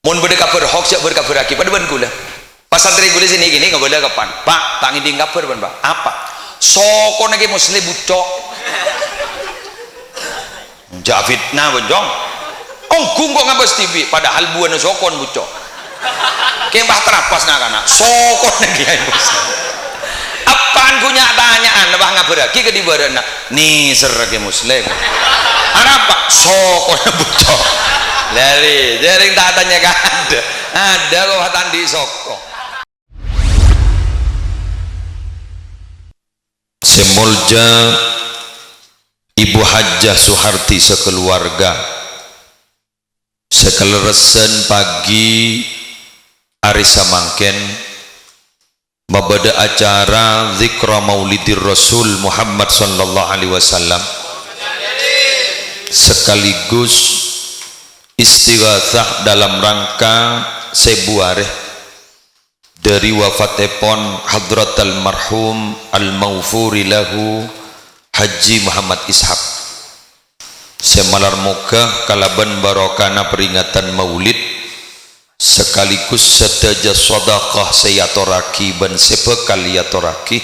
mun beda kabar hoax jak berkabar aki pada ban kula pasantri kula sini gini nggak boleh kapan pak tangi di kabar ban pak apa soko nake muslim bucok jak fitnah bonjong onggung kok ngabas TV padahal buana sokon bucok kembah terapas nak anak sokon lagi bos apaan punya tanyaan bah ngabaraki ke di badan nih serake muslim apa sokon bucok lari jaring tak tanya kan ada kok tandi soko semolja Ibu Hajjah Suharti sekeluarga sekeleresan pagi hari samangken babada acara zikra maulidir Rasul Muhammad sallallahu alaihi wasallam sekaligus istighatsah dalam rangka sebuareh dari wafatipun hadratal marhum al-maghfuri lahu Haji Muhammad Ishaq semalar muka kalaban barokana peringatan maulid sekaligus sedaja sedekah sayatoraki ban sepekal yatoraki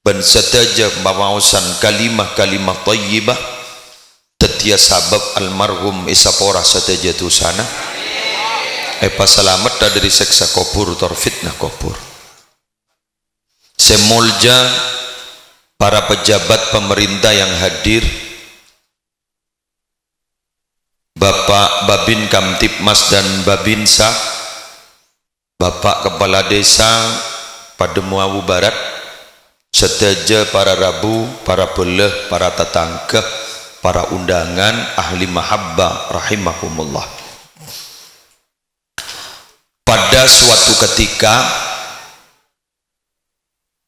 ban sedaja mamausan kalimah-kalimah thayyibah tetia sabab almarhum isapora sedaja tusana epa selamat dari seksa kubur tor fitnah kubur semolja para pejabat pemerintah yang hadir, Bapak Babin Kamtipmas dan Babinsa, Bapak Kepala Desa Pademuawu Barat, sedaja para rabu, para beleh, para tetangga, para undangan, ahli mahabbah rahimahumullah. Pada suatu ketika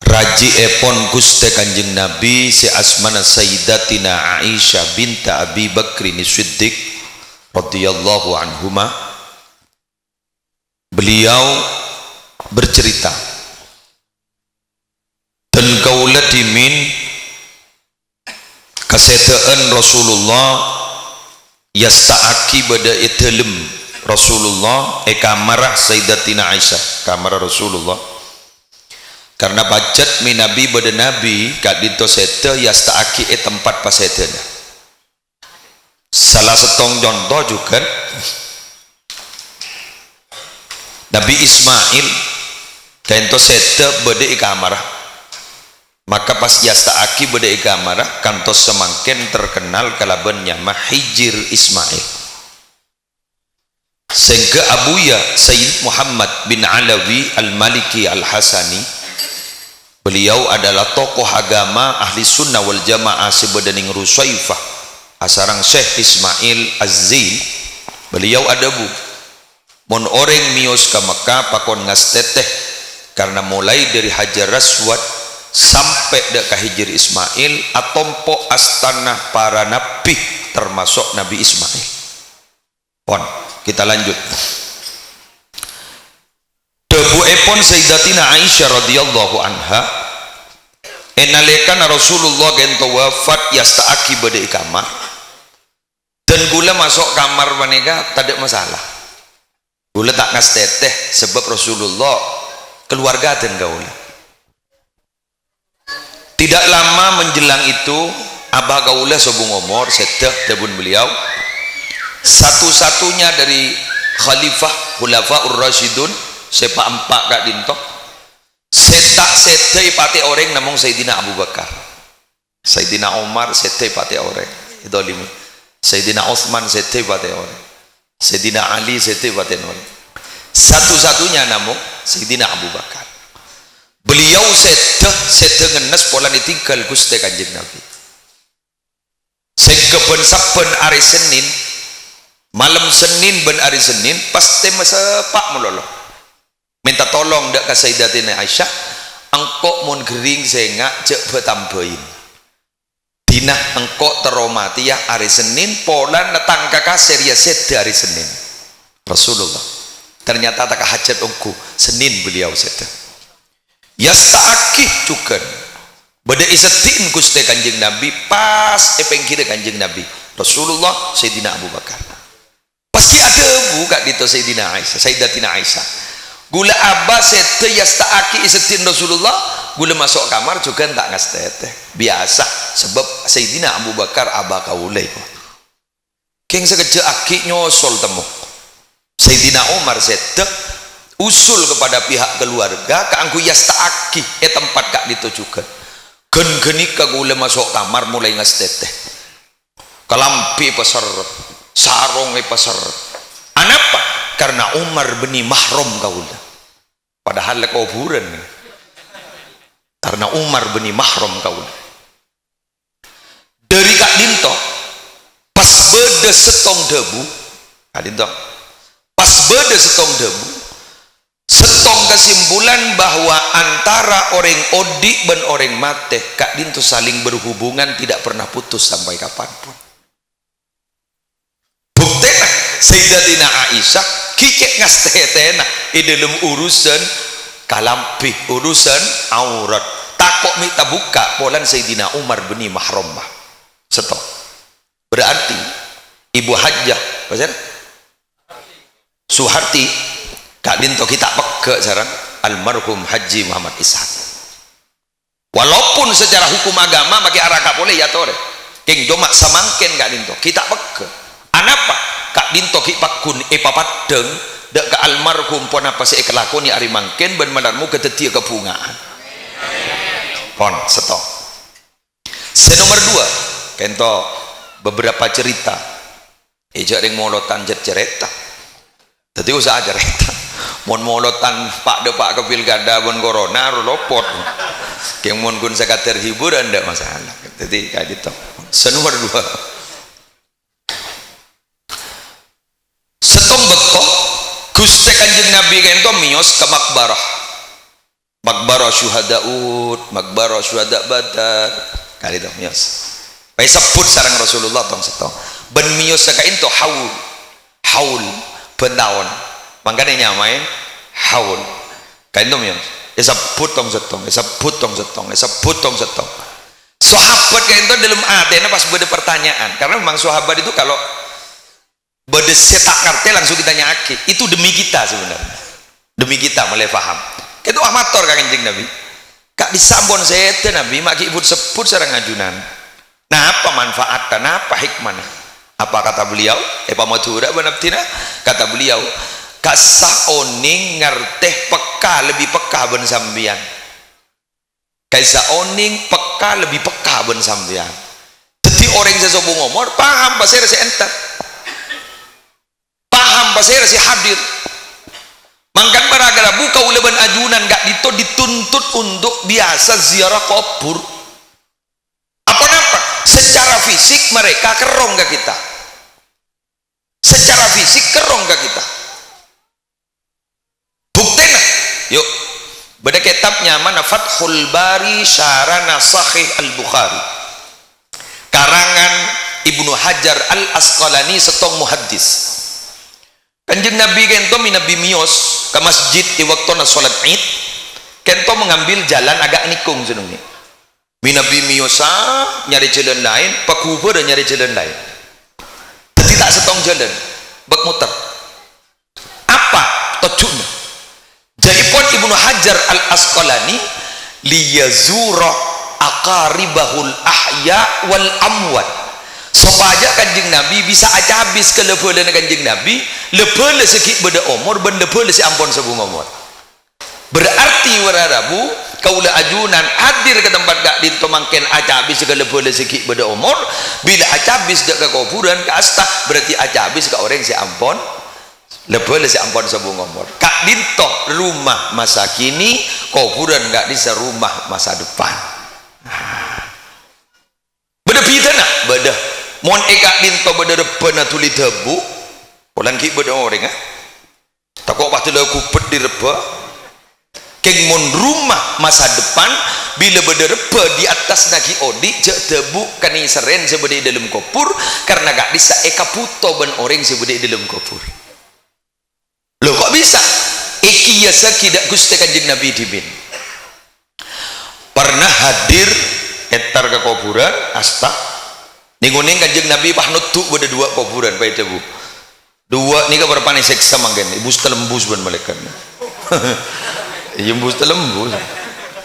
Raji epon Guste Kanjeng Nabi si asmana Sayyidatina Aisyah binta Abi Bakrin Siddiq radhiyallahu anhuma, beliau bercerita dan kaula dimin kasetaan Rasulullah yasta'aki bada itelem Rasulullah kamarah Sayyidatina Aisyah kamar Rasulullah karena bacet mi nabi bada nabi kat dito sete yasta'aki tempat pasetena salah setong contoh juga Nabi Ismail kento sete bada kamarah maka pas yasta'aki bada kamarah kantos semangken terkenal kalabannya Mahijir Ismail sehingga abuya Sayyid Muhammad bin Alawi Al-Maliki Al-Hasani beliau adalah tokoh agama ahli sunnah wal jamaah sebedaning Rusaifah asarang Syekh Ismail Az-Zain beliau ada bu mon orang mios ke Mekah pakon ngasteteh karena mulai dari Hajar Aswad sampai dek ke Hijir Ismail atompo astana para nabi termasuk Nabi Ismail pon kita lanjut debu epon Sayyidatina Aisyah radhiyallahu anha enalekan Rasulullah gento wafat yasta'aki bada kamar dan gula masuk kamar manega tak ada masalah gula tak ngasteteh sebab Rasulullah keluarga dan gaula tidak lama menjelang itu abah gaula sobung umur seteh debun beliau satu-satunya dari khalifah khulafaur rasyidun sepa empat kak dintok setak setai pati orang namung Sayyidina Abu Bakar Sayyidina Umar setai pati orang itu lima Sayyidina Utsman setai pati orang Sayyidina Ali setai pati orang satu-satunya namung Sayyidina Abu Bakar beliau seteh ngenes pola ditinggal Gusti Kanjeng Nabi sengkeben saben hari Senin malam Senin ben hari Senin pasti mesepak melolo minta tolong dak ke Sayyidatina Aisyah engkok mun gering sengak cek betambahin dinah engkok teromati ya hari Senin pola netang kakasir ya seda hari Senin Rasulullah ternyata tak hajat engku Senin beliau seda yasta'akih juga beda isetin Gusti Kanjeng Nabi pas epeng kira Kanjeng Nabi Rasulullah Sayyidina Abu Bakar pasti ada buka dito Sayyidatina Aisyah gula abah sete yasta'aki isetin Rasulullah gula masuk kamar juga tak ngastete biasa sebab Sayyidina Abu Bakar abah kaulai keng sekejap aki nyosol temu Sayyidina Umar sete usul kepada pihak keluarga keangku yasta'aki tempat kak dito juga gen-genik ke gula masuk kamar mulai ngastete kelampi pasar sarong pasar anapa karena Umar beni mahram kaula padahal kuburan karena Umar beni mahram kaula dari kak dinto pas beda setong debu kak dinto pas beda setong debu setong kesimpulan bahwa antara orang odik dan orang mate kak dinto saling berhubungan tidak pernah putus sampai kapanpun buktinya Sayyidatina Aisyah kikek ngastetena di dalam urusan kalampi urusan aurat takok minta buka polan Sayyidina Umar beni mahramah stop berarti Ibu Hajjah pasal Suharti kak dinto kita peke sarang almarhum Haji Muhammad Ishaq walaupun secara hukum agama bagi arah kapoleh ya tore keng domak samangken kak dinto kita peke anapa kak dinto ki pakun papadeng dak ke almarhum pon apa sih kelakoni ari mangken ben malarmu ketetia kepungaan pon stop senomor 2 kento beberapa cerita ejak ring molotan cerita tadi usah cerita mon molotan pak de pak ke pilkada bon corona lopot keng mon kun sakater hiburan ndak masalah jadi kayak gitu senomor 2 setong bekok Gusti Kanjeng Nabi kento miyos ke makbarah syuhada Uhud makbarah syuhada Badar kali itu miyos bae sebut sareng Rasulullah tong setong ben miyos ka ento haul bentaun mangkane nyamain haul ka ento miyos sebut tong setong sebut tong setong sahabat ka ento dalam atena pas beda pertanyaan karena memang sahabat itu kalau beda setak karte langsung kita nyaki itu demi kita sebenarnya demi kita mulai paham itu amator Kanjeng Nabi kak disambon sete Nabi maki ibu sebut sareng ngajunan nah apa manfaatnya apa hikmahnya apa kata beliau pamatura banaptina kata beliau kasah oning ngerteh peka lebih peka ben sambian kaisa oning peka lebih peka ben sambian jadi orang sesobo ngomor paham pasir si entar paham pasir si hadir mangkan baragala buka uleban ajunan gak dituntut untuk biasa ziarah kubur apa secara fisik mereka kerong ke kita secara fisik kerong ke kita buktinya yuk beda kitabnya mana Fathul Bari Syarana Sahih Al-Bukhari karangan Ibnu Hajar Al-Asqalani setong muhaddis Kanjeng Nabi kento minabi mios ke masjid di waktu salat Id kento mengambil jalan agak nikung senungi minabi miosa nyari jalan lain pakubur dan nyari jalan lain jadi tak setong jalan bak muter apa tujuannya jadi pun Ibnu Hajar Al-Asqalani liyazura aqaribahul ahya wal amwat supaya Kanjeng Nabi bisa aja habis ke lebele Kanjeng Nabi lebele sekit beda umur ben lebele si ampun sebung umur berarti wararabu kaula ajunan hadir ke tempat gak dinto mangken aja habis ke lebele sekit beda umur bila aja habis dak ke kuburan ke astah berarti aja habis ke orang si ampun lebele si ampun sebung umur kak dinto rumah masa kini kuburan gak di rumah masa depan beda pidana beda mon eka dinto beda rebana tuli debu ulan ki beda orang takut pasti lo kupet di reba keng mon rumah masa depan bila beda reba di atas naki odi cek debu kani seren sebeda dalam kopur karena gak bisa eka puto ben orang sebeda dalam kopur lo kok bisa iki yasa kidak Gusti Kanjeng Nabi dibin pernah hadir etar ke kuburan asta ninguning Kanjeng Nabi pah nutuk beda dua kuburan pada bu dua nih berapa nih seksa manggen ibu telembus ban malaikat ibu telembus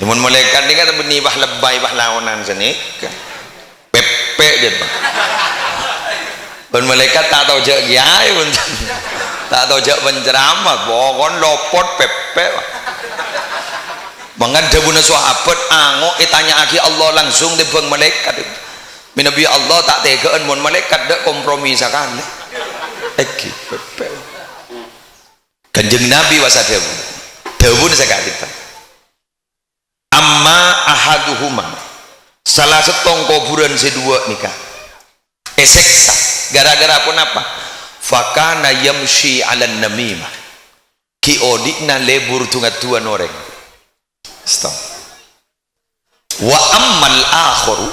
cuman malaikat ini kan benibah lebay bah lawanan sini pepe dia ban malaikat tak tahu jak kiai pun tak tahu jak penceramah pokon lopot pepe mangan dabuna sahabat angok tanya aki Allah langsung di bang malaikat minabi Allah tak tegaan mon malaikat dak kompromi sakali eki pepe kanjeng Nabi wasadawu dawuh sakali amma ahaduhuma salah setong kuburan sedua nikah seksa gara-gara pun apa fakana yamshi ala namimah ki odikna lebur tungat tuan orang stop wa ammal akharu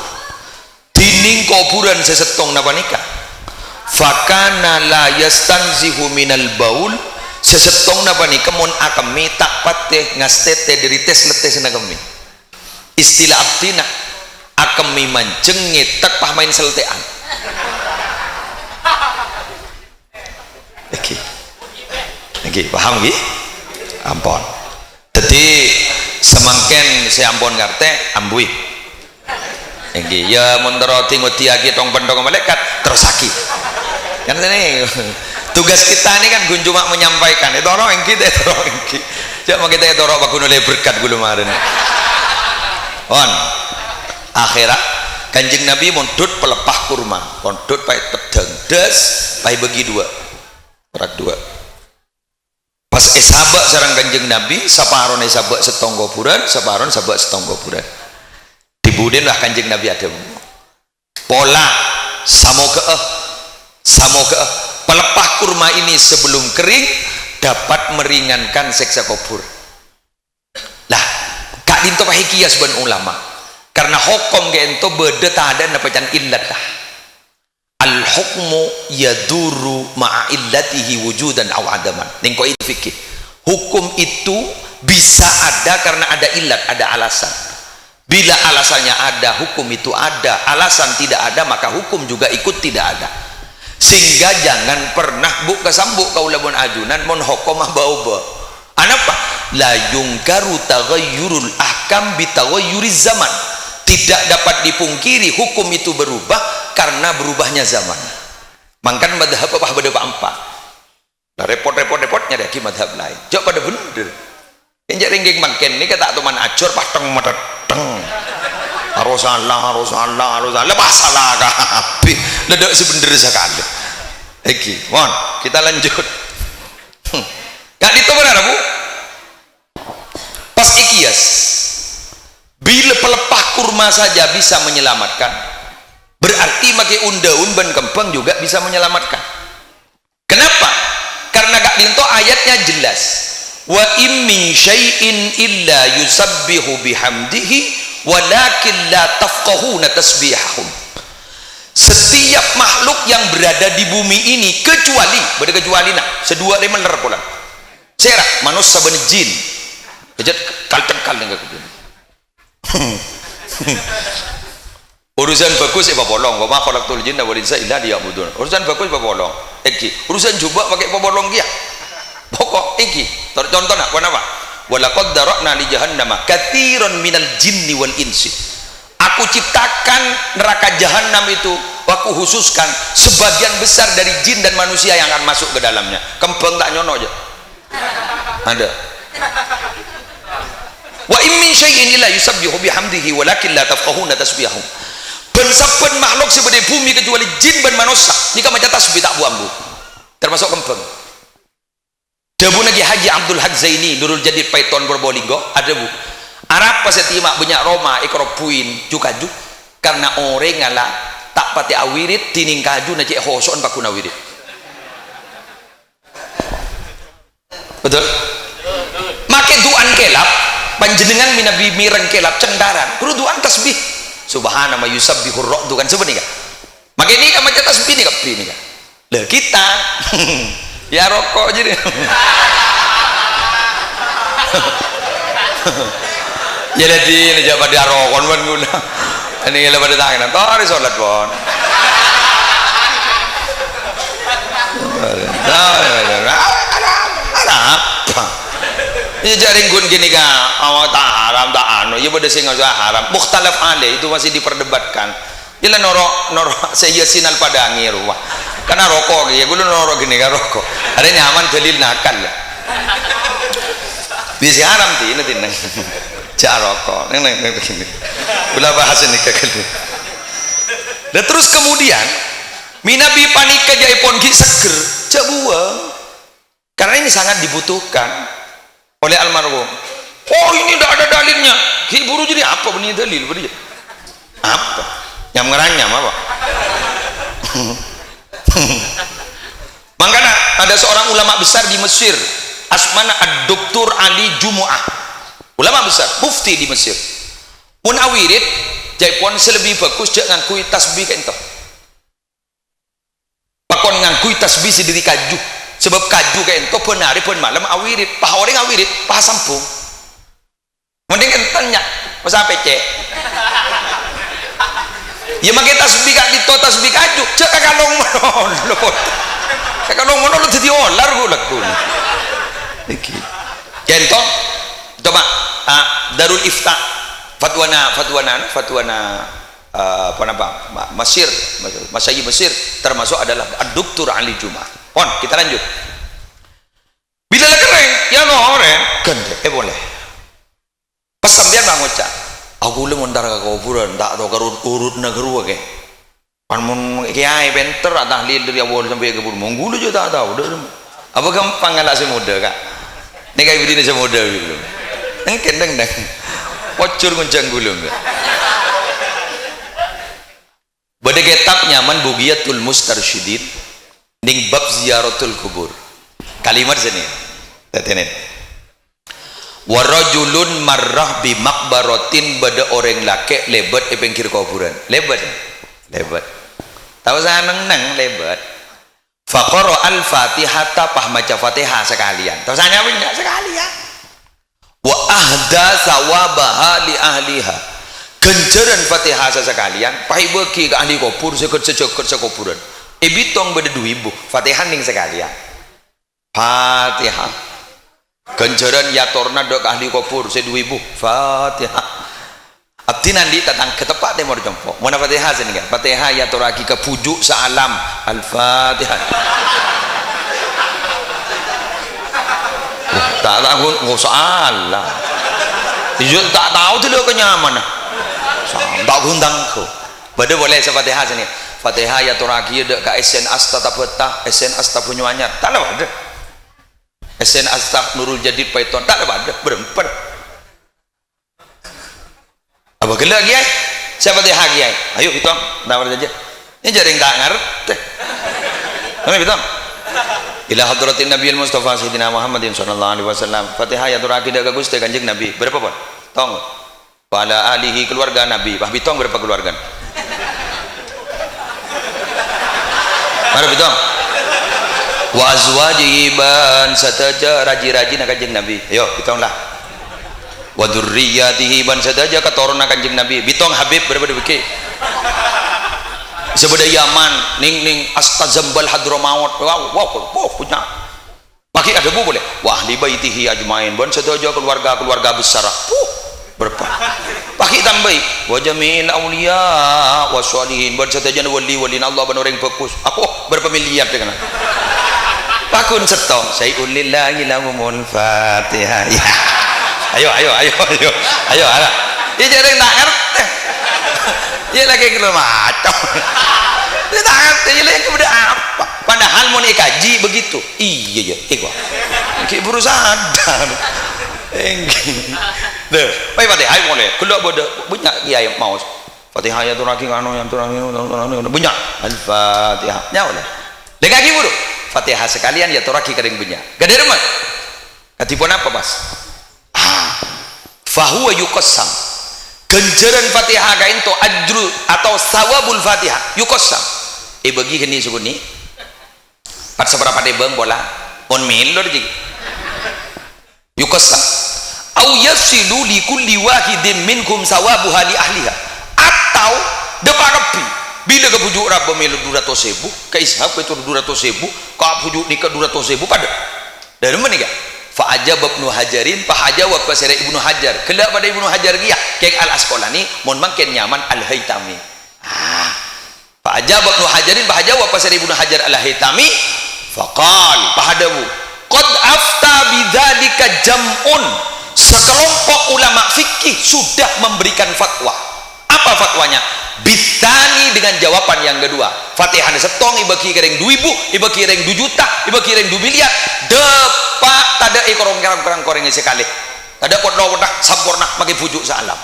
dining kuburan sesetong napa nikah fakana la yastanzihu minal baul sesetong napa nikah mon akami tak pateh ngastete dari tes letes na kami istilah abdina akami manceng ngetek pah main seltean oke paham gih ampun jadi semangken si ampun ngarte ambui oke ya menteroti ngutiagi tong pendong malaikat terus sakit kan ini tugas kita ini kan gun cuma menyampaikan itu orang engki jangan kita itu orang bakun oleh berkat gulu marin on akhirat kanjeng Nabi mondut pelepah kurma mondut pai pedang des pai bagi dua rak dua pas sabak sarang kanjeng Nabi saparon sabak setong kuburan saparon sabak setong kuburan dibuden lah kanjeng Nabi ada pola samoga pelepah kurma ini sebelum kering dapat meringankan seksa kubur lah kak dinto pahikias ban ulama karena hukum gento beda ada napacan illat al hukmu yaduru ma'a illatihi wujudan aw adaman ningko itu fikih hukum itu bisa ada karena ada illat ada alasan bila alasannya ada hukum itu ada alasan tidak ada maka hukum juga ikut tidak ada sehingga jangan pernah buka sambuk kaulabun ajunan mon hukumah bauba anapa la yungkaru taghayyurul ahkam bitaghayyuriz zaman tidak dapat dipungkiri hukum itu berubah karena berubahnya zaman mangkan madhab apa pada empat nah, repotnya dari madhab lain jauh pada bener injak ringging mangken ini kata teman acur pateng mateng harus salah masalah kapi ledak sebener sekali iki mon kita lanjut gak itu benar bu pas ikias bila pelepah kurma saja bisa menyelamatkan berarti pakai undaun ban kempeng juga bisa menyelamatkan kenapa karena gak dinto ayatnya jelas wa im min syai'in illa yusabbihu bihamdihi walakin la tafqahuna tasbihahum setiap makhluk yang berada di bumi ini kecuali nah sedua dia mener pula cerak manusia ben jin jadi kal dengan kebun urusan bagus bolong wa ma khalaqtul jinna wal insa illa liya'budun urusan bagus bolong iki urusan coba pakai bolong dia pokok iki contoh nak apa walaqad dara'na li jahannama katsiran minal jinni wal insi aku ciptakan neraka jahanam itu aku khususkan sebagian besar dari jin dan manusia yang akan masuk ke dalamnya kembang tak nyono aja ada wa in min syai'in illa yusabbihu bihamdihi walakin la tafqahuna tasbihahum ben makhluk sebagai bumi kecuali jin dan manusia nika maca tasbih tak buambu termasuk kembang dabu lagi Haji Abdul Haq Zaini Nurul Jadid Paiton Probolinggo ada bu Arab pasetima banyak Roma ikropuin cukaju karena orang ngalah tak pati awirit tining kaju na cek hoson pakuna wirit betul make duan kelap panjenengan minabi mireng kelap cendaran kudu duan tasbih subhana ma yusabbihur ra'du kan sebenarnya make ini kan maca tasbih nih kapi nih kan lah kita ya rokok jadi ya jadi ini jabat dia rokok kan guna ini kalau pada tangan tori sholat pon ada apa ini jaring gun gini kan awak tak haram tak anu ya pada sing haram mukhtalaf alaih itu masih diperdebatkan jelas norok saya sinal padangi rumah karena rokok ya gue norok gini kan rokok ada nyaman dalil nakal ya bisa haram ti ini tinang cak rokok neng begini ulah bahas ini kagak dan terus kemudian minabi panika jaipon ki seger cak buang karena ini sangat dibutuhkan oleh almarhum. Oh ini tidak ada dalilnya hiburu jadi apa benih dalil benih apa yang ngeranyam apa makanya ada seorang ulama besar di Mesir asmana ad-doktor Ali Jumu'ah ulama besar mufti di Mesir pun awirit jaipon selebih bagus jangan kui tasbih kayak itu pakon ngangkui tasbih sediri kaju sebab kaju kayak itu benari pun malam awirit pah orang awirit pah sampung mending entennya masa pece ya makai tasbih kak dito tasbih kaju cek kakalong mono jadi olar gue lakukan contoh coba Darul Ifta fatwana Mesir Masyayikh Mesir termasuk adalah Dr. Ali Juma. On kita lanjut bila kering ya ngoreng gende boleh pas sampean bang ucap aku lu mondar ke kuburan tak tahu urut negara ke pan mun kiai penter atah lil dari awal sampai ke kubur monggulu juga tak tahu apa gampang ngalak semuda kak ini kayak begini semuda gitu kendeng pocur nguncang gulung pada kitab nyaman Bugiyatul Mustarsyidin ning bab ziyaratul kubur kalimat sini tetenet warajulun marrah bi makbaratin bada orang laki lebat pengkir kuburan lebat tahu saya neng lebat faqara al-fatihata pah maca fatihah sekalian tahu saya punya sekalian wa ahda sawabaha li ahliha ganjaran fatihah sekalian pahi bagi ke ahli kubur sekut sekuburan ibitong beda 2000 fatihah ning sekalian fatihah ganjaran ya torna dok ahli kubur se 2000 fatihah abdi nanti tatang ketepat temor jompo mana fatihah sini kan fatihah ya toraki ke pujuk salam al-fatihah tak tahu nggak salah tak tahu tu dia kenyamanan tak gundangku pada boleh sefatihah sini fatihah ya turaki dek ka esen asta tapetah esen asta punyanya tak ada esen asta nurul jadid paiton tak ada berempat apa gelak kiai siapa fatihah kiai ayo kita dawar aja ini jaring tak ngerti kami kita ila hadratin nabiyil mustafa sayyidina Muhammadin sallallahu alaihi wasallam fatihah ya turaki dek ka Gusti Kanjeng Nabi berapa pun tong pada alihi keluarga Nabi bah bitong berapa keluarga mana bitong wa azwajihi ban sataja raji-raji na Kanjeng Nabi ayo bitong lah wa dzurriyyatihi ban sataja keturunan Kanjeng Nabi bitong Habib berapa dibeki sebeda Yaman ning astazambal hadramaut wow punya pakai ada bu boleh wa ahli baitihi ajmain ban sataja keluarga besar berapa pakai tambahi wa jamil auliya wa sholihin buat satajan wali Allah ban orang fokus aku berapa miliar dengan pakun setong sayul lillahi lahumul fatihah ya ayo ala ini jadi tak ngerti ya lagi kilo macam dia tak ngerti ya lagi kemudian apa padahal mau kaji begitu iya kayak berusaha deh, baik fatihah boleh. Kalau bodoh banyak kiai mau fatihah ya turaki kanu yang turaki banyak al-fatihah boleh. Lagi bodoh fatihah sekalian ya turaki kering banyak. Gak ada rumah. Katipun apa pas? Fahuwa yuqassam. Ganjaran fatihah kain to ajru atau sawabul fatihah yuqassam. Bagi gini suguni. Pat seberapa debeng bola? On mil lor jig. Yuqassam. Au yafsilu li kulli wahidin minkum sawabuha li ahliha atau deparepi bila ke pujuk raba melu 200.000 ke ishab itu 200.000 kau pujuk nikah 200.000 pada dari mana ni kak fa ajab Ibnu Hajarin fa ajawab pasal Ibnu Hajar kelak pada Ibnu Hajar dia keng Al Asqalani mon makin nyaman Al Haitami fa ajab Ibnu Hajarin fa ajawab pasal Ibnu Hajar Al Haitami faqal pahadawu qad afta bidzalika jam'un sekelompok ulama fikih sudah memberikan fatwa. Apa fatwanya? Bitani dengan jawaban yang kedua. Fatihah setong iba kireng 2.000, iba kireng 2 juta, iba kireng 2 miliar. Depak tada korong koreng sekali. Tada podo-podo sampurna magi pujuk salam.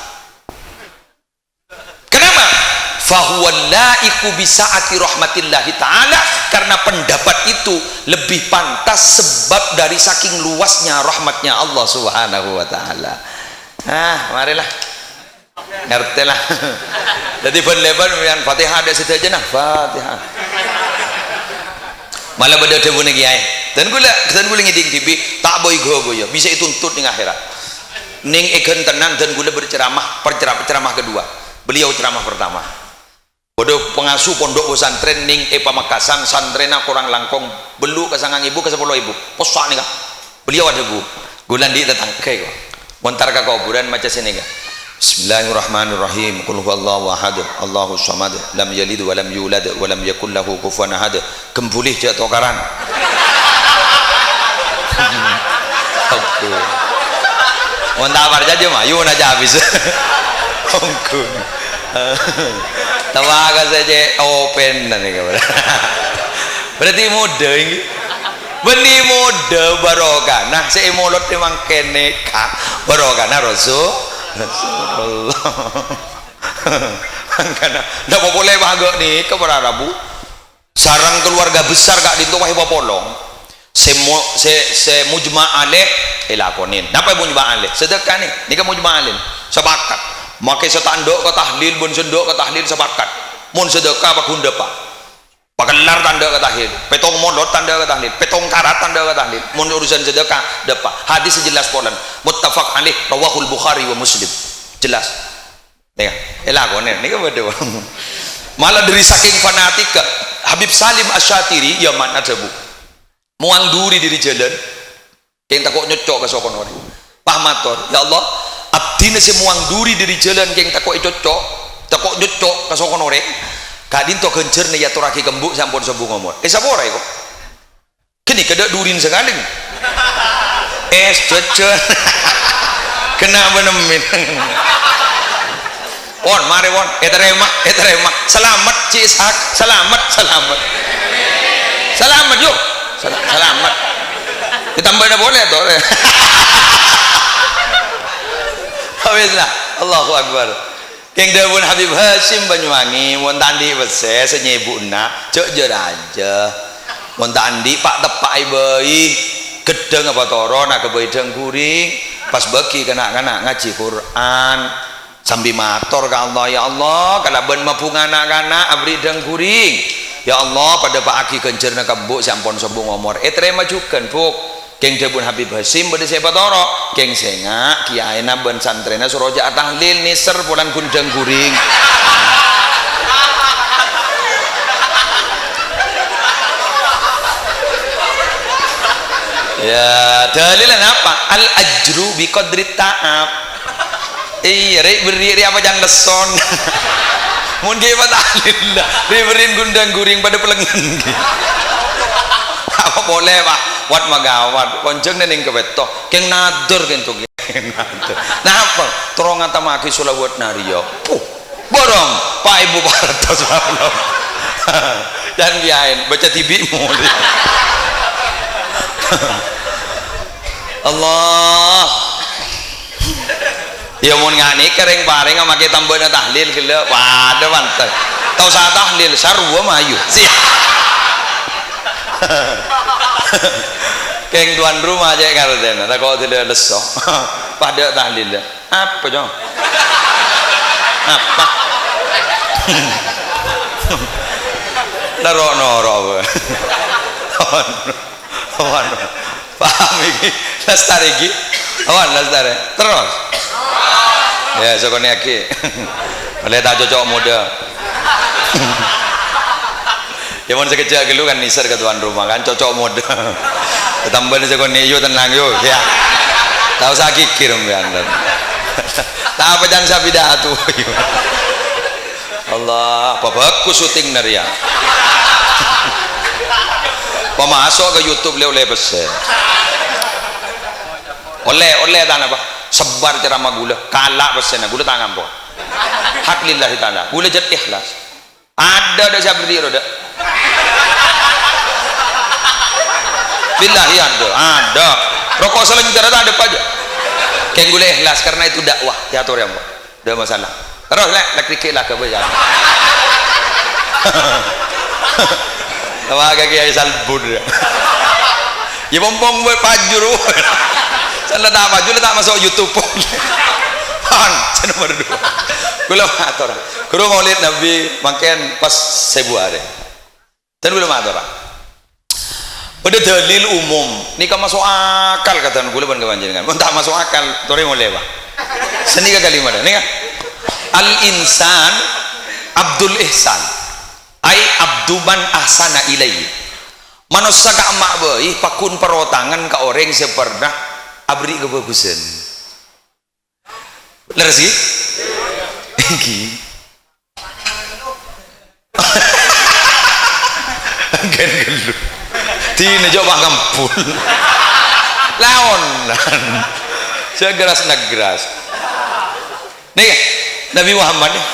Kenapa? Fahuwa laiku bisaati rahmatillahi ta'ala, karena pendapat itu lebih pantas sebab dari saking luasnya rahmatnya Allah subhanahu wa ta'ala. Marilah ngerti lah. Jadi lebar yang Fatihah ada situ aja nah Fatihah. Malah pada debu nih kiai. Dan gula ngiding tibi tak boy ya bisa dituntut di akhirat. Ning egen tenan dan gula berceramah ceramah kedua. Beliau ceramah pertama. Bodoh pengasuh pondok pesantren ning Pamekasan santrena kurang langkong belu ke sangang ibu ke 10.000. Posak nih kak. Beliau ada bu. Gulan di tetangkai kok. Montar ke kuburan macam sini kak. Bismillahirrahmanirrahim. Qul huwallahu ahad, Allahus samad, lam yalid wa lam yulad wa lam yakul lahu kufuwan ahad. Kembulih jak tokaran. Oke. Montar aja mah, yun aja habis. Oke. Tawaga saja open nanti kabar. Berarti muda ini. Beni muda barokah. Nah, saya molot memang kene kak barokah nah Rasulullah. Karena ndak boleh bahagia nih kepada Rabu. Sarang keluarga besar kak di tuah ibu polong. Se mujma aleh elakonin. Napa mujma aleh? Sedekah nih. Ni kan mujma aleh. Sepakat. Makai setanduk ke tahlil, bun senduk ke tahlil sepakat. Mun sedekah apa gunda pak? Pakelar tanda ke tahlil, petong molot tanda ke tahlil, petong karat tanda ke tahlil. Mun urusan sedekah depa. Hadis sejelas polan. Muttafaq alaih rawahul Bukhari wa Muslim. Jelas. Ya, elakonen ni kan betul. Malah dari saking fanatik Habib Salim Asyatiri ya mana sebu. Muang duri diri jalan. Yang takut nyocok ke sokonori. Pahmator, ya Allah. Abdina semuang duri dari jalan geng takok cocok kasokon orek kadin to gencer ne ya toraki kembuk sampun sembuh ngomor sapora kok kini kedak durin sekali cocok kena benemin won mari won terima selamat Cisak selamat yuk selamat ditambah boleh toh. Habislah Allahu Akbar. Keng dawun Habib Hasim Banyuwangi mon tandi wese senyebuna cek jer aja. Mon tandi pak tepak bayi gedeng apa toro nak kebayi dengkuring pas bagi kanak-kanak ngaji Quran sambil matur ka Allah ya Allah kalau ben mampu anak-anak abri dengkuring ya Allah pada pak aki kencerna kebuk sampun sombong ngomor terima juga puk. Keng debun Habib Hasim pada siapa toro keng senga kiaina ben santrena suroja tahlil niser pulang gundang guring ya dalilan apa al ajru bi qadri ta'ab iya beri apa jangan leson mun ge tahlil berin gundang guring pada pelengan apa boleh pak wat magawat konjeng ning kebeto keng nadur kentuk nadur nah apa terong atamaki sulawat nariyo borong pak ibu paratos Allah dan biain baca tibimu Allah ya mun ngani kering paring make tambahna tahlil gila waduh mantap tau sa tahlil sarwa mayu sih keng tuan rumah aja karena tak kau tidak leso pada tahlil apa jong apa noro awan paham ini lestari iki awan lestari terus ya sokone aki oleh tak cocok muda Ya mau sekejap dulu kan nisar ke tuan rumah kan cocok mode. Tambah ni sekon yo tenang yo ya. Tahu saya kikir mbian. Tak apa jangan saya pidato. Allah, apa bagus syuting naria. Pemasok ke YouTube oleh besar. Oleh tanah apa? Sebar ceramah gula, kalah besar gula tangan po. Hak lillahi taala. Gula jat ikhlas. Ada saya berdiri ada. Billahi ada. Rokok selanjutnya ada aja. Kayak gula ikhlas karena itu dakwah. Teater yang Pak. Ada masalah. Terus lek dikit lah ke bayan. Tawa kaki salbun. Ya pompong buat pajur. Saya tak maju tak masuk YouTube. Nomor 2. Kula matur. Guru Maulid Nabi makin pas Februari. Dan kula matur. Pada dalil umum, ini kan masuk akal kata kula ban kepanjenengan. Mun tak masuk akal, tore mulai Pak. Seni ka kalimat ini kan. Al insan Abdul Ihsan. Ai abduman ahsana ilaihi. Manusia ka emak bayi pakun perotangan ka orang sepernah abri kebagusan. Benar sih? Iki. Kan gelu. Tine coba kampul. Laon. Segeras negras. Nih Nabi Muhammad nih.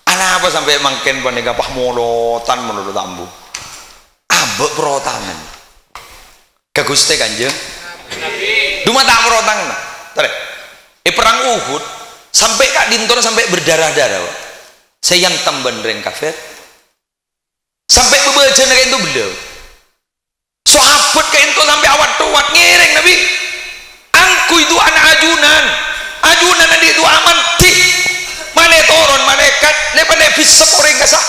Anak apa sampai mangken panika pah molotan menurut ambu. Abek perotangan. Ke Gusti Kanjeng Nabi. Duma tak perotangan. Tare. Perang Uhud sampai Kak Dintor sampai berdarah-darah. Saya yang tamban reng kafir. Sampai bebaca kayak itu beliau. Sahabat kayak itu sampai awat tuat ngiring Nabi. Angku itu anak ajunan. Ajunan nanti itu aman tih. Mana turun malaikat lepas bisa orang kasah.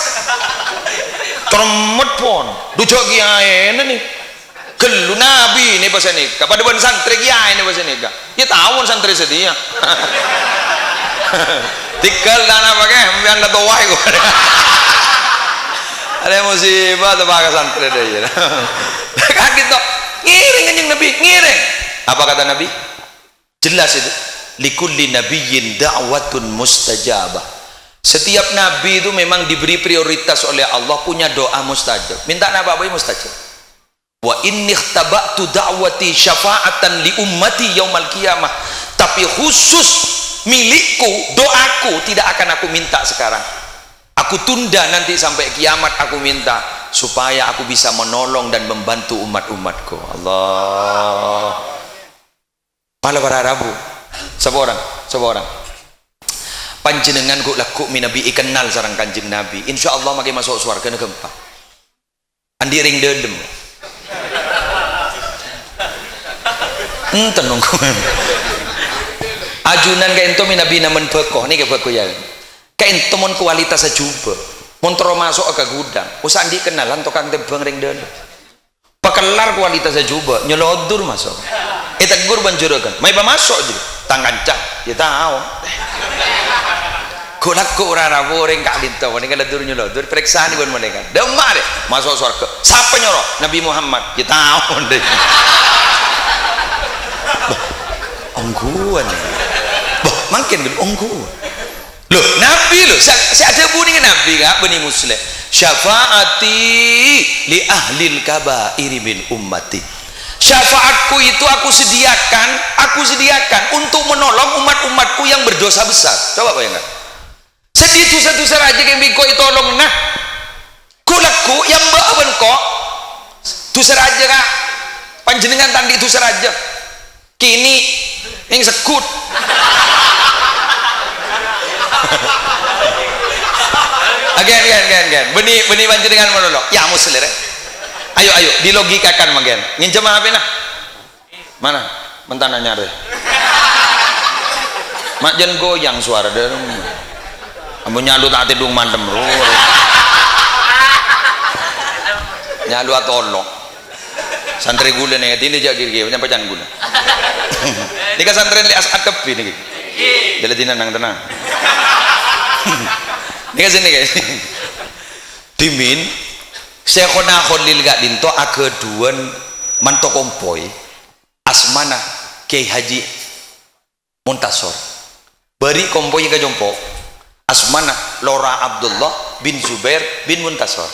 Termet pun. Dujok kiai nih. Gelu Nabi ini pas ini. Kepada ban santri kiai ini pas ini. Ya tahu santri sedia. Tikal dan apa ke? Ambil dah tuai kau. Ada musibah tu pakai santri dia. Kaget tu. Ngiring anjing Nabi, ngiring. Apa kata Nabi? Jelas itu. Likulli nabiyyin da'watun mustajabah. Setiap nabi itu memang diberi prioritas oleh Allah, punya doa mustajab. Minta apa boy mustajab. Wa inni ikhtaba'tu da'wati syafa'atan li ummati yaumal qiyamah. Tapi khusus milikku, doaku tidak akan aku minta sekarang. Aku tunda nanti sampai kiamat aku minta supaya aku bisa menolong dan membantu umat-umatku. Allah. Malah para Rabu. Seorang panjenengan kok laku minabi ikenal sarang kanjeng Nabi, insya Allah makin masuk surga ne keempat andi ring dedem tenung ajunan ka ento minabi namen bekoh ni ke bekoh ya ka ento mon kualitas ajuba montro masuk ke gudang usah andi kenalan tukang tebang ring dedem pakelar kualitas ajuba nyelodur masuk tegur banjurakan mai masuk je tangan cak ya tahu kulak ku rara boreng kak dinto mereka ledur nyelodur periksa ni pun mereka demar deh masuk surga siapa nyuruh Nabi Muhammad ya tahu deh ongguan bah makin dulu ongguan loh Nabi loh si ada bunyi Nabi kak bani muslim syafaati li ahlil kabairi min ummati. Syafaatku itu aku sediakan untuk menolong umat-umatku yang berdosa besar. Coba bayangkan. Sedih dosa-dosa aja yang biko itu tolong nah. Kulaku yang bawen kok dosa aja kak. Panjenengan tandi dosa aja. Kini yang sekut. Again. Beni panjenengan menolong. Ya muslim. Ayo dilogikakan magen nginjem apa nah mana mentana nyari mak jen goyang suara deh ambo nyalu tak tidung mandem nyalu atolong santri gula nih ini jadi gini penyampaian gula ini kan santri li asat tepi nih jadi tenang ini kan sini guys dimin Syekhona Khalil gak dinto akeduan manto kompoi asmana Kiai Haji Muntasor beri kompoi ke jompo asmana Lora Abdullah bin Zubair bin Muntasor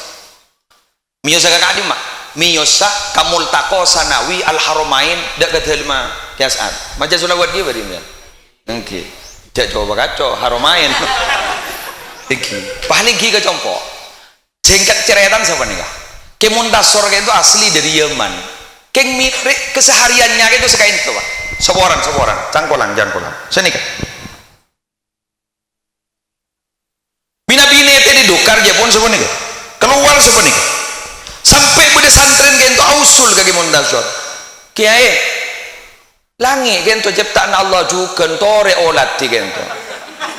miyosa kakak adi mak miyosa kamultako sanawi al haromain dekat helma kiasat macam sulawat dia beri mian oke jak coba kacau haromain iki paling ki ke jompo singkat ceretan siapa nih kah Muntasor itu asli dari Yaman keng mirip kesehariannya itu sekain itu pak seorang cangkolan sini kah bina-bina itu didukar Jepun sebenarnya kah keluar sebenarnya kah sampai pada santren kento ausul kaki Muntasor kiai langit kento ciptaan Allah juga tore olati kento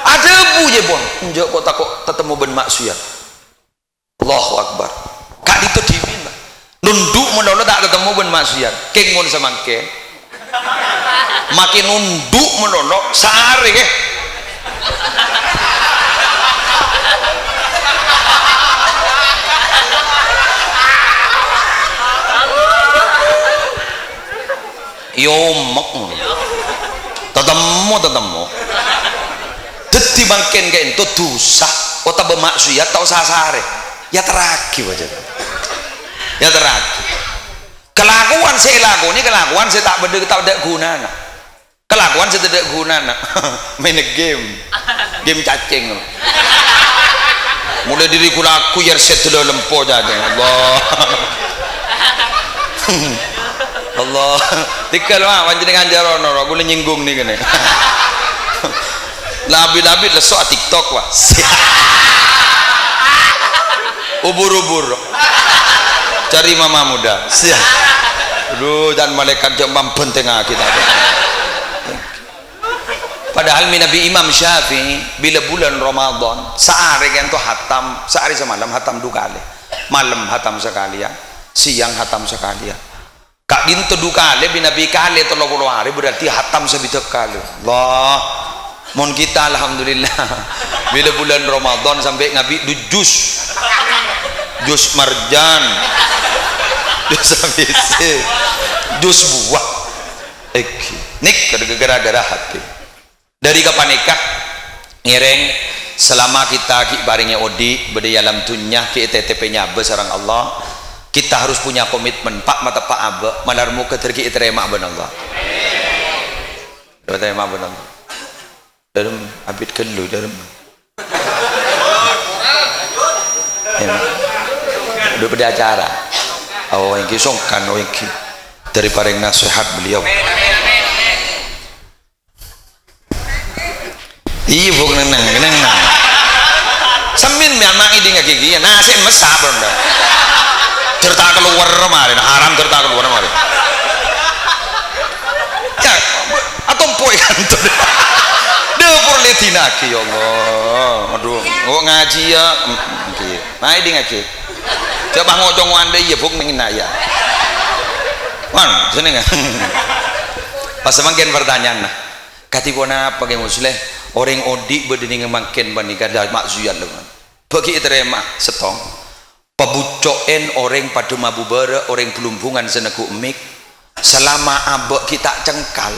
ada bu Jepun njok kok takut ketemu ben maksiat Allahu Akbar kak itu dimin nunduk menolong tak ketemu ben maksiat keng mun semangke makin nunduk menolong sehari ke yomek tetemu jadi bangken kayak itu dosa kota bermaksiat tau sasare ya terakhir aja ya terakhir kelakuan saya laku ini kelakuan saya tak beda tak ada gunanya kelakuan saya tidak gunanya main game cacing mulai diriku laku ya set dulu lempo aja Allah Allah tikal mah panjenengan jarono aku nyinggung nih kene labi-labi lesok TikTok wah ubur-ubur cari mama muda siap aduh dan malaikat jambam penting kita padahal Nabi Imam Syafi'i bila bulan Ramadan sehari kan tuh hatam sehari semalam hatam 2 kali malam hatam sekali ya siang hatam sekali ya kak dinto 2 kali binabi kali 30 hari berarti hatam sebidak kali Allah mohon kita alhamdulillah bila bulan Ramadan sampai ngabi jus marjan jus ABC jus buah nik gara-gara hati dari kapan nikah ngereng selama kita ki baringnya odi beda alam dunya ki TTP nya besarang Allah kita harus punya komitmen pak mata pak abe malarmu keterki terima ben Allah terima ben Allah dalam abid kelu dalam udah pada acara oh yang kisongkan oh yang dari paring nasihat beliau iya bukan neng semin memang ini nggak gigi nasi mesah benda cerita keluar kemarin haram cerita keluar kemarin ya atau poin kantor dapur letinaki ya Allah aduh gua ngaji ya nah ini ngaji coba ngocong wanda iya buk nengin naya wan sini nggak pas semakin pertanyaan nah katipona apa kayak musleh orang odik berdini ngemakin bandingkan dari maksiat dengan bagi terima setong pebucoen orang pada mabubara orang pelumbungan seneku emik selama abek kita cengkal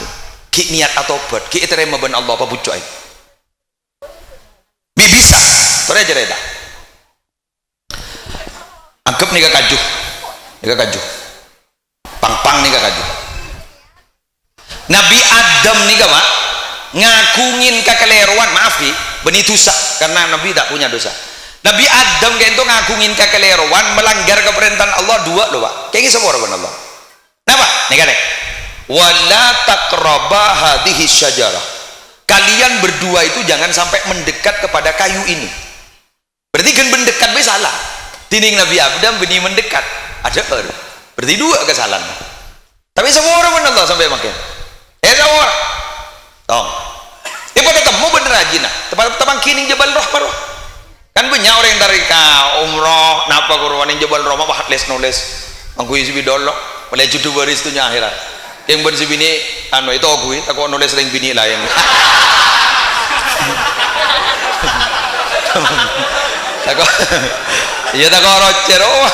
ki niat atau bet ki terima ben Allah pebucoen bisa tore cerita anggap nih kajuh pang nih kajuh Nabi Adam nih mak ngakungin kekeliruan maaf ki benih dosa karena Nabi tak punya dosa Nabi Adam kayak itu ngakungin kekeliruan melanggar keperintahan Allah 2 loh pak kayak semua orang Allah kenapa nih kan wala taqraba hadhihi syajarah kalian berdua itu jangan sampai mendekat kepada kayu ini berarti kan mendekat be salah tining Nabi Adam benih mendekat ada berarti 2 kesalahan tapi semua orang Allah sampai makin semua orang tong pada temu bener aja nah teman kini Jabal Rahmah kan banyak orang yang dari umroh napa kurwan yang Jabal Rahmah bahat les nulis mangkui si bidolo boleh judu baris tu akhirat yang bersi bini anu itu aku nulis ring bini lain aku iya tak kau rocer oh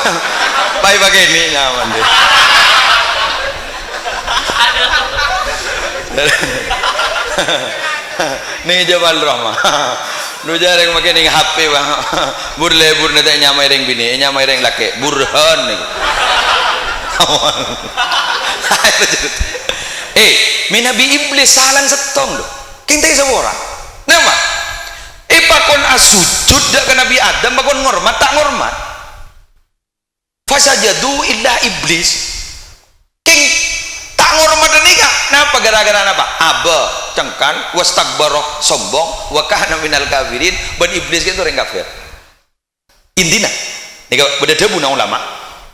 baik pakai ini nyaman deh nih Jabal Rahmah lu jarang makin ning HP bang burle tak nyamai ring bini nyamai ring laki burhan nih minabi iblis salang setong do kintai seorang nama pakon asujud dak ke Nabi Adam pakon ngormat tak ngormat fasajadu illa iblis king tak ngormat nika napa gara-gara napa aba cengkan wastakbara sombong wa kana minal kafirin ban iblis itu orang kafir intina nika beda debu na ulama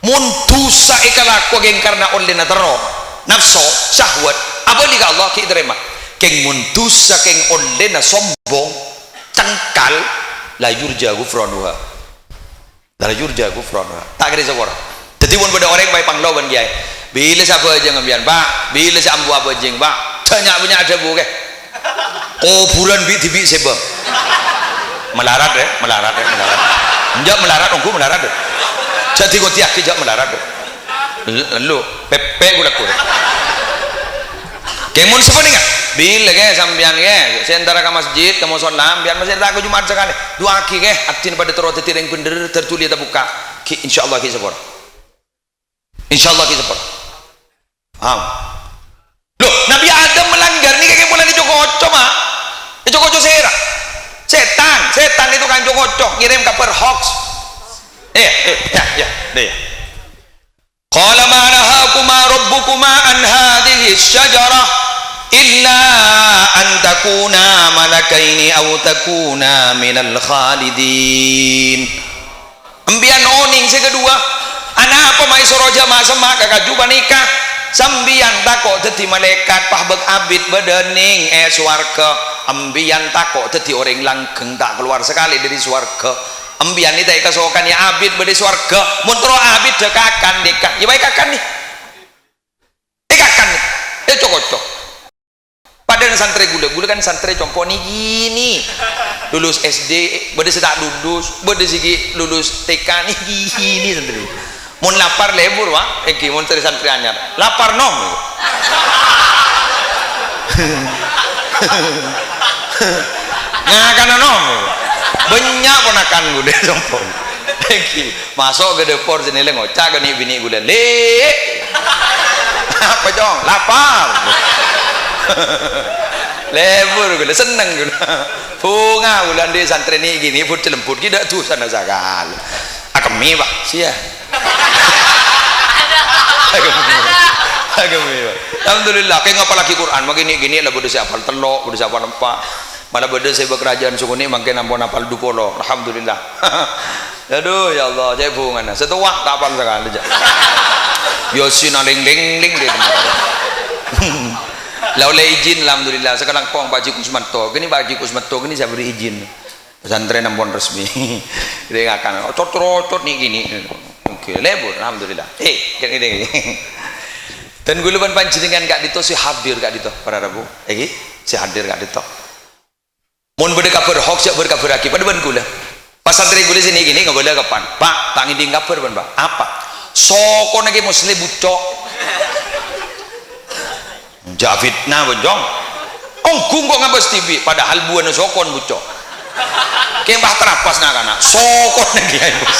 mun dosa ikalaku geng karena oleh natero nafsu syahwat apa nika Allah ki terima keng mun dosa keng oleh na sombong cengkal la yurja gufranuha la yurja gufranuha tak kira sekor jadi pun pada orang baik panglawan kiai bila siapa aja ngambian pak bila si ambu apa jeng pak banyak ada buke kuburan bi tibi sebab melarat enjak melarat ongku melarat jadi kau tiak kijak melarat lu pepe gula kure kemun sepening bila ke sambian ke sentara ke masjid ke musola biar masjid aku Jumat sekali dua ki ke atin pada terus tertireng bener tertulis terbuka ki insyaallah ki sepor insyaallah ki sepor loh Nabi Adam melanggar nih kayak mulai dicokoco mah dicokoco setan itu kan cokoco ngirim kabar hoax ya qala ma nahakuma rabbukuma an hadhihi syajarah illa an takuna malakaini aw takuna minal khalidin ambian oning si kedua anak apa mai soroja masema kakaju nikah sambian takok dadi malaikat pahbek abid bedening swarga ambian takok dadi orang langgeng tak keluar sekali dari swarga ambian itu kesokan ya abid bede swarga muntro abid dekakan nikah ya baik kakan nih dekakan nih cocok padahal santri gula kan santri compo nih gini lulus SD bede sedak lulus bede sigi lulus TK nih gini santri mun lapar lebur wah iki mun santri anyar lapar nom ngakan nom banyak ponakan gue sombong masuk ke dapur sini le ngocak ke bini gue le apa jong lapar lebur gue seneng gue bunga bulan di santri ini gini pun celemput kita tuh sana sakal akemi pak sia akemi pak alhamdulillah kayak ngapa lagi Quran begini lah bodoh siapa telok bodoh siapa nempak malah beda saya bekerajaan sukuni makin nampun apal dupolo alhamdulillah aduh ya Allah saya bungan setuah tak apal sekali aja yosin aling ling di tempat laulai izin alhamdulillah sekarang kong Pak Haji Kusmanto gini Pak Haji Kusmanto gini saya beri izin pesantren nampun resmi dia akan ocot nih gini oke lebur alhamdulillah gini dan gue lupa panjenengan gak dito si hadir gak dito para rabu si hadir gak dito mun beda kabar hoax ya berkabar lagi pada ban gula pas santri gula sini gini nggak boleh kapan pak tangi di kabar ban pak apa soko nagi muslim bucok Javid nah bonjong ongkung kok ngabas TV padahal buana sokon bucok kembah terapas nakana sokon nagi bos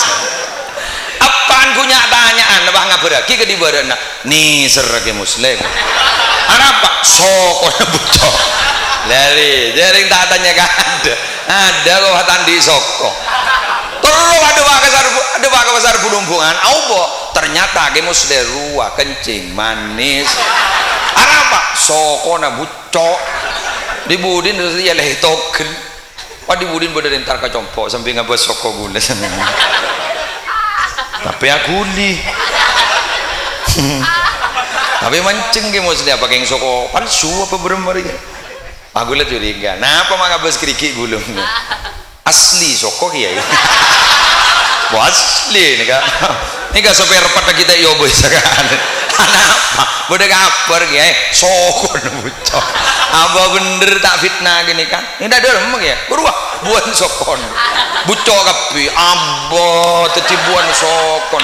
apaan punya tanyaan bah ngabar lagi ke di badan nih seragi muslim apa sokon bucok dari jaring tak tanya kan ada kok tandi soko terus ada pakai besar bulungan aubo ternyata ge muslerua kencing manis apa soko na bucok dibudin terus dia leh token pak dibudin bener entar kacompo sampai ngabas soko gula tapi aku li tapi mancing ge musler pakai soko palsu apa beremarinya aku lihat curiga kenapa mah ngabas kerikik gulung asli soko kiai asli nih kak sopir repot kita yo boy sekarang apa beda kabar ya sokon bucok apa bener tak fitnah gini kan ini tak ada memang ya berubah buan sokon bucok kapi abo teti buan sokon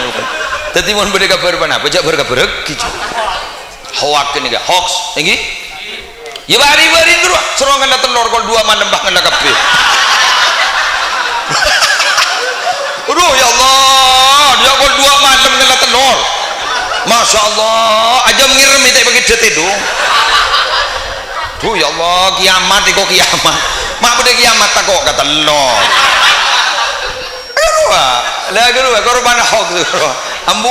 teti buan beda kabar mana pejak berkabar gitu hoak ini gak hoax ini ya bari-bari terus serongan datang telur kol dua malam bahkan kapi aduh ya Allah dia kol dua malam ngela telur Masya Allah aja mengirim itu bagi detik dong tuh ya Allah kiamat itu kiamat mak pada kiamat tak kok kata lo kedua korban hoax ambu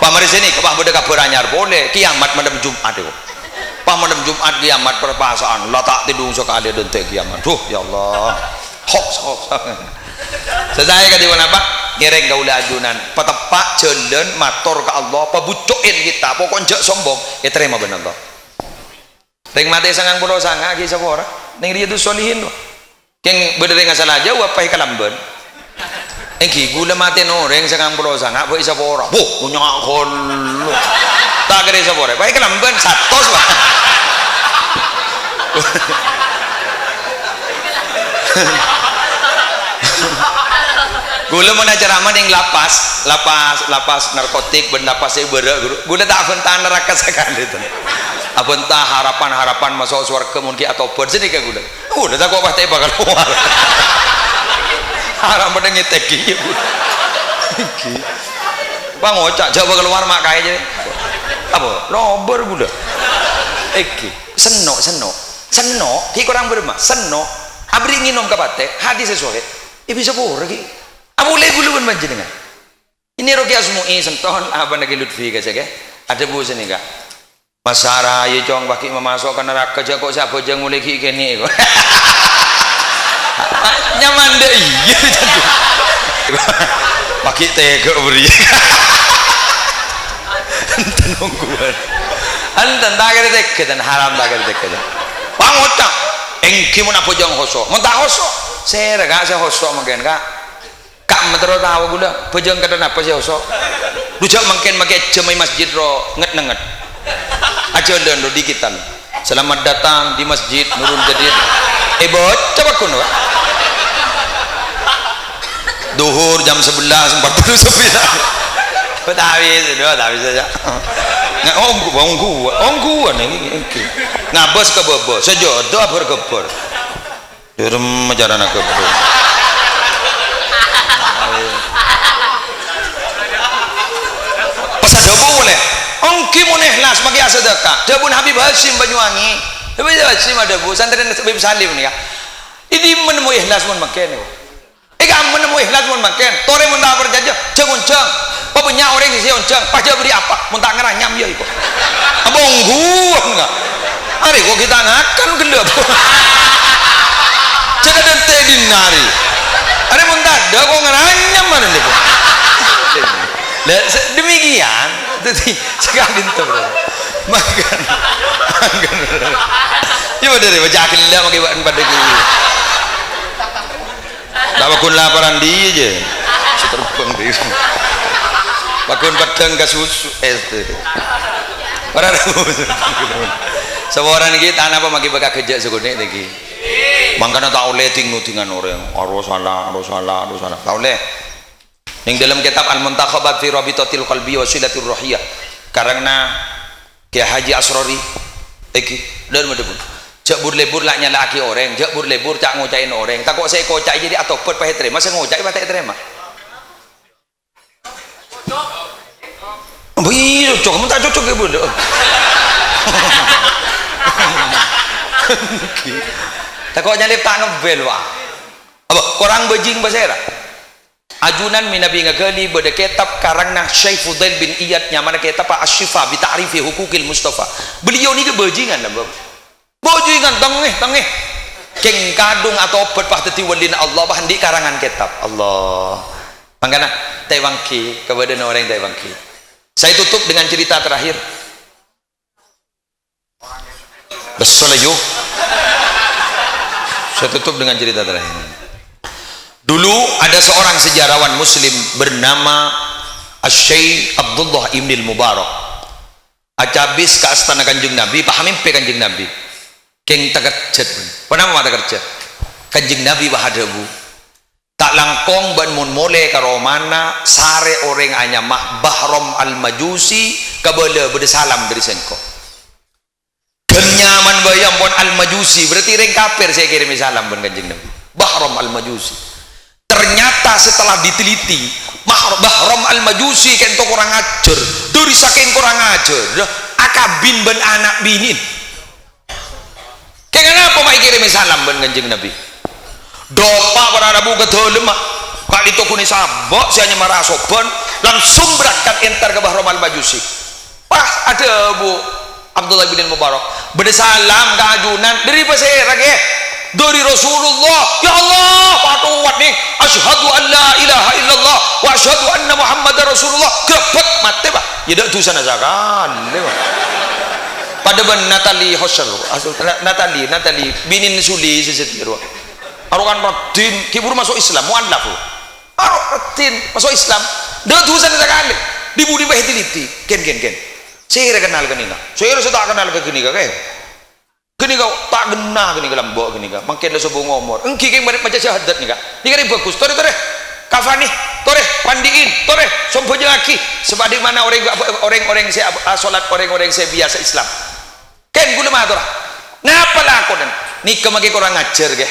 pamari sini kebah pada kabar anyar boleh kiamat madam Jumat itu pak madam Jumat kiamat perpasaan lah tak tidung sekali dan kiamat tuh ya Allah hoax selesai kan di mana pak ngereng gaula ajunan petepak jalan matur ke Allah pabucokin kita pokoknya sombong ya terima benar toh ring mati sangang pulau sanga kisah orang neng dia tu solihin loh yang berdiri nggak salah jauh apa kalamben engki gula mati noreng sangang pulau sanga apa isap orang punya akol tak kira isap orang apa kalamben satos lah gula mana ceramah yang lapas narkotik benda pasir berak gula tak bentah neraka sekali itu bentah harapan masuk surga mungkin atau bersini ke gula udah tak kok pasti bakal keluar harap pada ngeteki bang ocak jauh bakal keluar mak kaya apa lober gula seno ki kurang bermak seno abri nginom kapate hadis sesuai bisa boleh ki boleh bulu pun dengan ini Rocky Asmu'i senton apa lagi Lutfi kasih ke ada bu sini kak Masara ya jong baki memasukkan neraka aja kok siapa jeng mulai ki kene kok nyaman deh iya baki tega beri enten nungguan enten tak kira tega dan haram tak kira tega bang utang engki mun apa jeng hoso mun tak hoso saya gak saya hoso mungkin kak kak mentero tahu gula pejeng kada napa sih osok rujak makin pakai jemai masjid ro nget aja dan dikitan selamat datang di masjid Nurul Jadid bot coba kuno duhur jam 11:49 tapi saja nggak ongku nih ngabos ke bobo sejodoh berkebor direm jarana kebor pesan debu boleh ongki mun ikhlas maki sedekah debu Habib Hasyim Banyuwangi Habib Hasyim ada bu santren Habib Salim nih ya ini menemui ikhlas mun makan menemui ikhlas mun makan tore mun tak berjaya ceng punya orang isi onceng pajak beri apa mun tak ngeranyam ya itu abang gua enggak hari kok kita ngakan gendap cek dan tedin nari hari mun tak ada kok ngeranyam mana nih demikian jadi sekali itu makan coba dari bacakin lah pakai bahan pada gini tak bakun laparan dia aja seterbang di bakun padang ke susu orang semua orang ini tanah apa maki bakal kerja sekolah lagi makanya tak boleh tingan orang harus salah tak boleh yang dalam kitab Al-Muntakhabat fi Rabitatil Qalbi wa Silatul Ruhiyah karena Kiai Haji Asrori dan madepun jak lebur lah nyalaki orang jak lebur cak ngocain orang tak kok saya kocak jadi atau pet pahe terima saya ngocak pahe terima iya cocok mun tak cocok ya bodoh tak kok nyalip tak ngebel wah apa korang bejing bahasa era ajunan minabi ngagali pada kitab karangna Syekh Fudail bin Iyad nyamana kitab Asy-Syifa bi ta'rifi hukukil Mustafa beliau ni ke bajingan dah bajingan tengeh keng kadung atau obat pah teti walina Allah bah di karangan kitab Allah mangkana taiwangki kepada orang taiwangki saya tutup dengan cerita terakhir bersalayu saya tutup dengan cerita terakhir. Dulu ada seorang sejarawan muslim bernama Asy-Syaikh Abdullah Ibnil Mubarak acabis ke astana Kanjeng Nabi pahamin pe Kanjeng Nabi keng takerjet pernah mata kerja Kanjeng Nabi bahadabu tak langkong ban mun mole karo mana sare orang anyamah Bahram al-Majusi kabala berde salam dari sengko kenyaman bayam pon al-Majusi berarti reng kafir saya kirim salam ban Kanjeng Nabi Bahram al-Majusi. Ternyata setelah diteliti Bahram al-Majusi kentok kurang ajar dari saking kurang ajar akabin ben anak binin kenapa mai kirim salam ben Kanjeng Nabi dopa para rabu kedolem kali itu kuni sabok saya hanya marasoban langsung berangkat entar ke Bahram al-Majusi pas ada Bu Abdullah bin Mubarak bersalam ke ajunan dari pasir lagi dari Rasulullah ya Allah patuwat nih asyhadu an la ilaha illallah wa asyhadu anna muhammadar rasulullah gebek mati pak ya dak dosa nasakan pada ben Natali Hosel Natali binin suli sesetiru arukan radin kibur masuk Islam muallaf radin masuk Islam dak dosa nasakan dibudi bae tiliti ken saya kenal ke nina saya tak kenal ke gini gini kau tak genah gini dalam bawa gini kau makin le sobong ngomor engki keng baca syahadat nih kak ini kan bagus tore kafani tore pandiin tore sompo lagi sebab di mana orang saya salat orang saya biasa Islam ken gula matur ngapa lah aku dan nikah makin kurang ngajar ke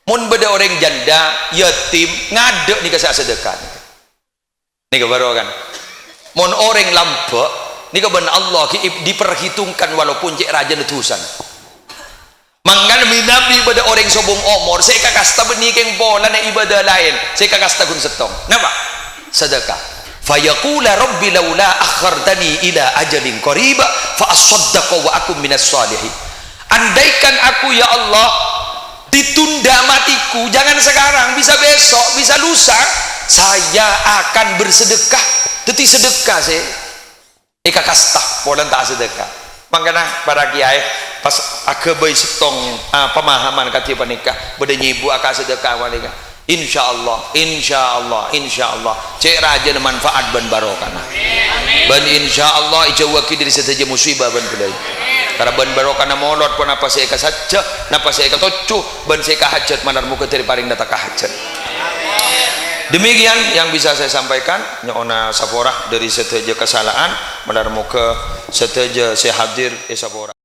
mun beda orang janda yatim ngadek nikah saya sedekah nikah baru kan mun orang lampak nikah benar Allah diperhitungkan walaupun cek raja netusan manggan minabi pada orang sobong omor saya kakasta benikeng bola na ibadah lain saya kakasta gun setong napa sedekah fayaqula rabbi laula akhartani ila ajalin qariba fa asaddaqa wa akum minas salihin andaikan aku ya Allah ditunda matiku jangan sekarang bisa besok bisa lusa saya akan bersedekah teti sedekah saya kakasta bola tak sedekah mangkana para kiai pas agabai setong pemahaman kati panikah beda nyibu akak sedekah wanika insyaallah cek raja manfaat ban barokana ban insyaallah ijawaki diri saja musibah ban kedai karena ban barokana molot pun apa saya saja napa saya katocu ban saya kahajat manar muka dari paring data kahajat demikian yang bisa saya sampaikan nyona saporah dari seteja kesalahan manar muka seteja saya hadir sapora